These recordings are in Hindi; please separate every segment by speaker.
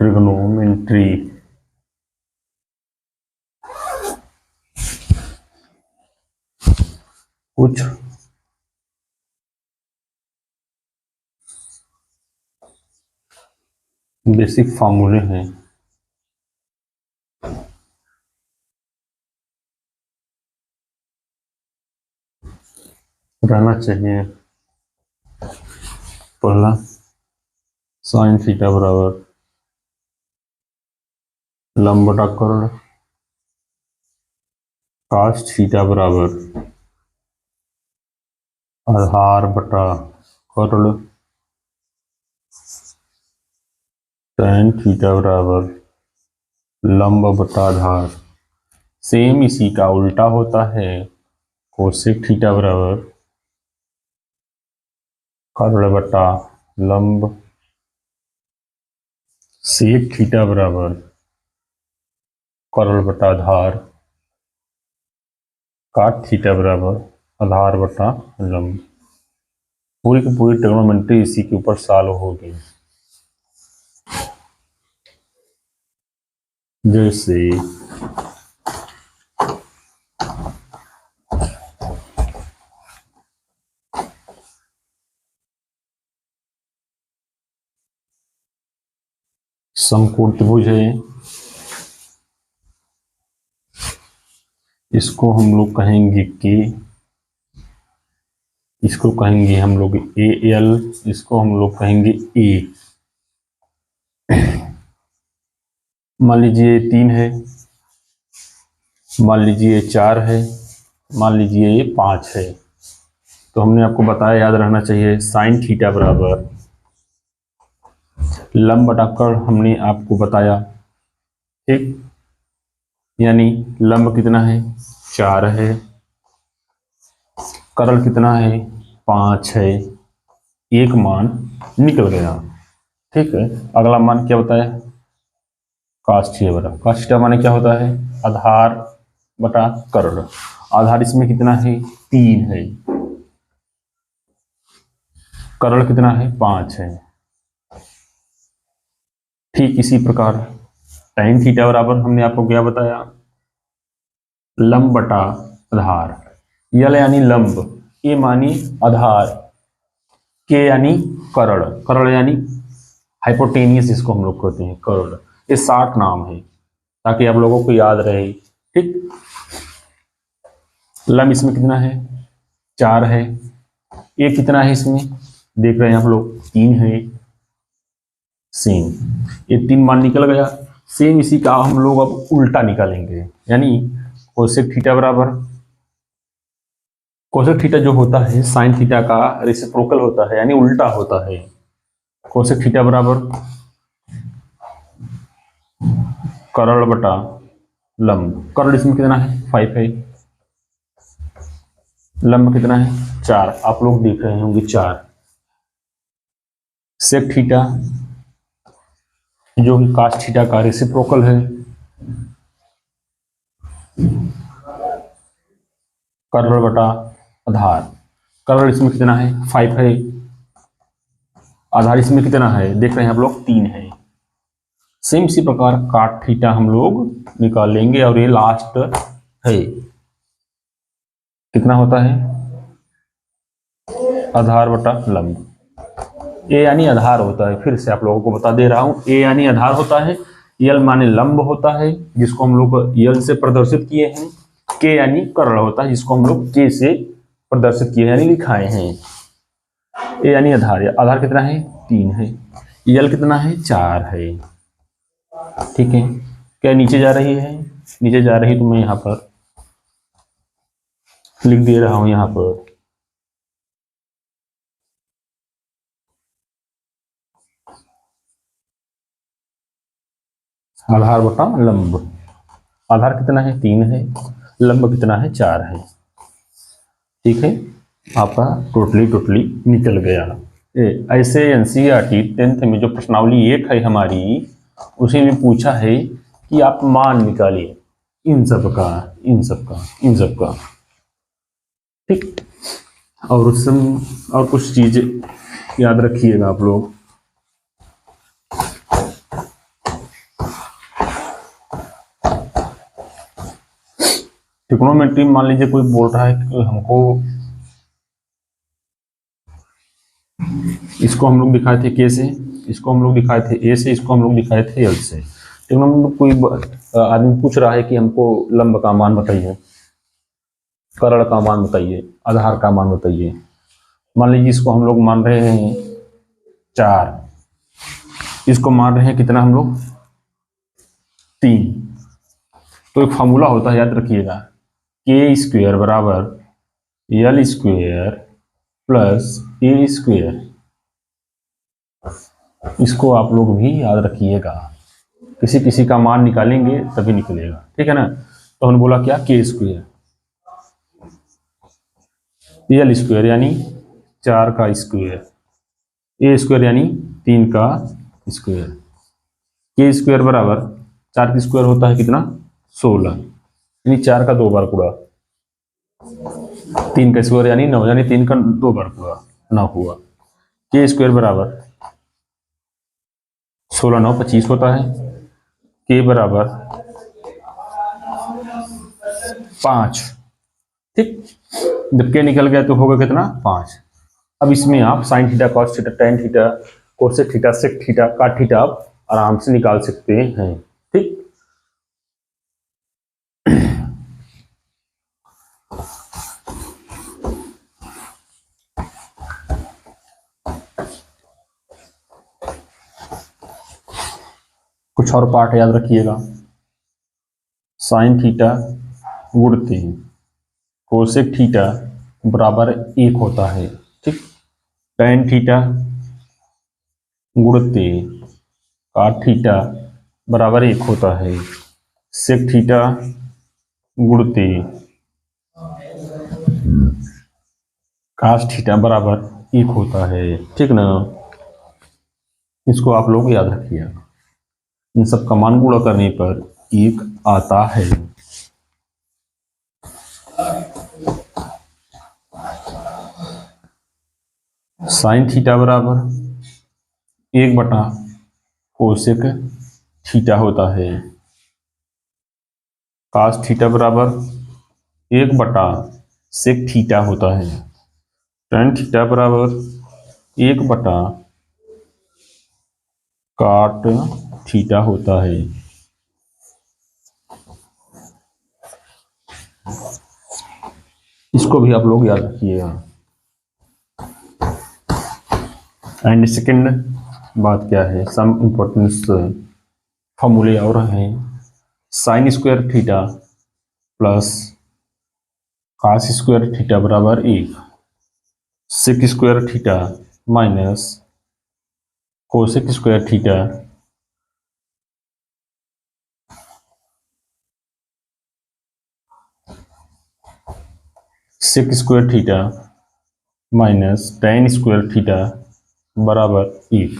Speaker 1: ट्रिग्नोमेट्री। कुछ बेसिक फार्मूले हैं। रहना चाहिए। पहला, साइन थीटा बराबर लंब बटा कर्ण, कास थीटा बराबर आधार बटा कर्ण, टैन थीटा बराबर लंब बटा आधार। सेम इसी का उल्टा होता है, कोसेक थीटा बराबर कर्ण बटा लंब, सेक थीटा बराबर कर्ण बटा आधार, काट थीटा बराबर आधार बटा लंब। पूरी की पूरी ट्रिग्नोमेट्री इसी के ऊपर सॉल्व होगी। जैसे समकोण त्रिभुज है, इसको हम लोग कहेंगे के, इसको कहेंगे हम लोग ए एल, इसको हम लोग कहेंगे ए। मान लीजिए 3 है, मान लीजिए 4 है, मान लीजिए ये 5 है। तो हमने आपको बताया, याद रहना चाहिए, साइन थीटा बराबर लंब बटा कर्ण हमने आपको बताया, ठीक। यानी लंब कितना है 4 है, कर्ण कितना है 5 है, एक मान निकल गया, ठीक है। अगला मान क्या बताया, कास थीटा बराबर, कास थीटा माने क्या होता है आधार बटा कर्ण। आधार इसमें कितना है 3 है, कर्ण कितना है 5 है। ठीक इसी प्रकार टैन थीटा बराबर हमने आपको क्या बताया, लंब बटा आधार। यल यानी लंब, ए मानी आधार, के यानी कर्ण, कर्ण यानी हाइपोटेनियस जिसको हम लोग कहते हैं कर्ण। ये 60 नाम है ताकि आप लोगों को याद रहे, ठीक। लंब इसमें कितना है 4 है, ए कितना है इसमें देख रहे हैं हम लोग 3 है, सेम ये 3 मान निकल गया। सेम इसी का हम लोग अब उल्टा निकालेंगे, यानी कोसेक थीटा बराबर, कोसेक थीटा जो होता है साइन थीटा का रेसिप्रोकल होता है, यानी उल्टा होता है। कोसेक थीटा बराबर कर्ण बटा लंब, कर्ण इसमें कितना है 5 है, लंब कितना है 4, आप लोग देख रहे होंगे 4। सेक थीटा जो कि कास थीटा का रेसिप्रोकल है, कर्ण बटा आधार। कर्ण इसमें कितना है 5 है, आधार इसमें कितना है देख रहे हैं आप लोग 3 है। सेम इसी प्रकार काट थीटा हम लोग निकालेंगे, और ये लास्ट है, कितना होता है आधार बटा लंब। ए यानी आधार होता है, फिर से आप लोगों को बता दे रहा हूं, ए यानी आधार होता है, यल माने लंब होता है जिसको हम लोग यल से प्रदर्शित किए हैं, के यानी कर्ण होता है जिसको हम लोग के से प्रदर्शित किए यानी लिखाए हैं। ए यानी आधार, आधार कितना है 3 है, यल कितना है 4 है, ठीक है। क्या नीचे जा रही है, नीचे जा रही तो मैं यहां पर लिख दे रहा हूं, यहां पर आधार बटा लंब। आधार कितना है 3 है, लंब कितना है 4 है, ठीक है। आपका टोटली निकल गया। ऐसे एनसीईआरटी 10th में जो प्रश्नावली 1 है हमारी, उसी में पूछा है कि आप मान निकालिए इन सब का, इन सब का, इन सब का, ठीक। और उस समय और कुछ चीजें याद रखिएगा आप लोग। ट्रिग्नोमेट्री मान लीजिए कोई बोल रहा है कि हमको, इसको हम लोग दिखाए थे के से, इसको हम लोग दिखाए थे ए से, इसको हम लोग दिखाए थे एल से। ट्रिग्नोमेट्री कोई आदमी पूछ रहा है कि हमको लंब का मान बताइए, कर्ण का मान बताइए, आधार का मान बताइए। मान लीजिए इसको हम लोग मान रहे हैं 4, इसको मान रहे हैं कितना हम लोग 3। तो एक फॉर्मूला होता है, याद रखिएगा, के स्क्वायर बराबर एल स्क्वायर प्लस ए स्क्वायर। इसको आप लोग भी याद रखिएगा, किसी किसी का मान निकालेंगे तभी निकलेगा, ठीक है ना। तो हमने बोला क्या, के स्क्वायर, एल स्क्वायर यानी 4 का स्क्वायर, ए स्क्वायर यानी 3 का स्क्वायर। के स्क्वायर बराबर 4 का स्क्वायर होता है कितना 16, यानी 4 का 2 बार गुणा, 3 का स्क्वायर यानी 9, यानी 3 का 2 बार गुणा 9 हुआ। के स्क्वायर बराबर 16 9 25 होता है। के बराबर 5, ठीक। जब के निकल गया तो होगा कितना 5। अब इसमें आप sine theta, cos theta, tan theta, cosec theta, sec theta, cot theta आप आराम से निकाल सकते हैं, ठीक। कुछ और पार्ट याद रखिएगा, साइन थीटा गुणते कोसेक थीटा बराबर 1 होता है, ठीक। टेन थीटा गुणते काट थीटा बराबर 1 होता है। सेक थीटा गुणते कास थीटा बराबर 1 होता है, ठीक ना। इसको आप लोग याद रखिएगा, इन सब का मान गुणा करने पर 1 आता है। साइन थीटा बराबर 1 बटा कोसेक थीटा होता है। कास थीटा बराबर 1 बटा सेक थीटा होता है। टेन थीटा बराबर 1 बटा काट थीटा होता है। इसको भी आप लोग याद रखिएगा। एंड सेकेंड बात क्या है, सम इंपॉर्टेंस फॉर्मूले और हैं। Sine square theta plus cos square theta बराबर 1, sec square theta minus cosec square theta sec square theta minus tan square theta बराबर 1,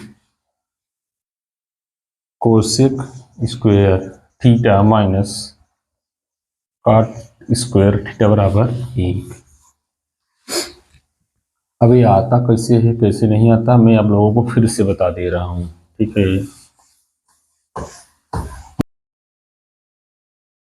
Speaker 1: cosec square theta minus cot square theta बराबर 1। अब ये आता कैसे है कैसे नहीं आता मैं आप लोगों को फिर से बता दे रहा हूँ, ठीक है।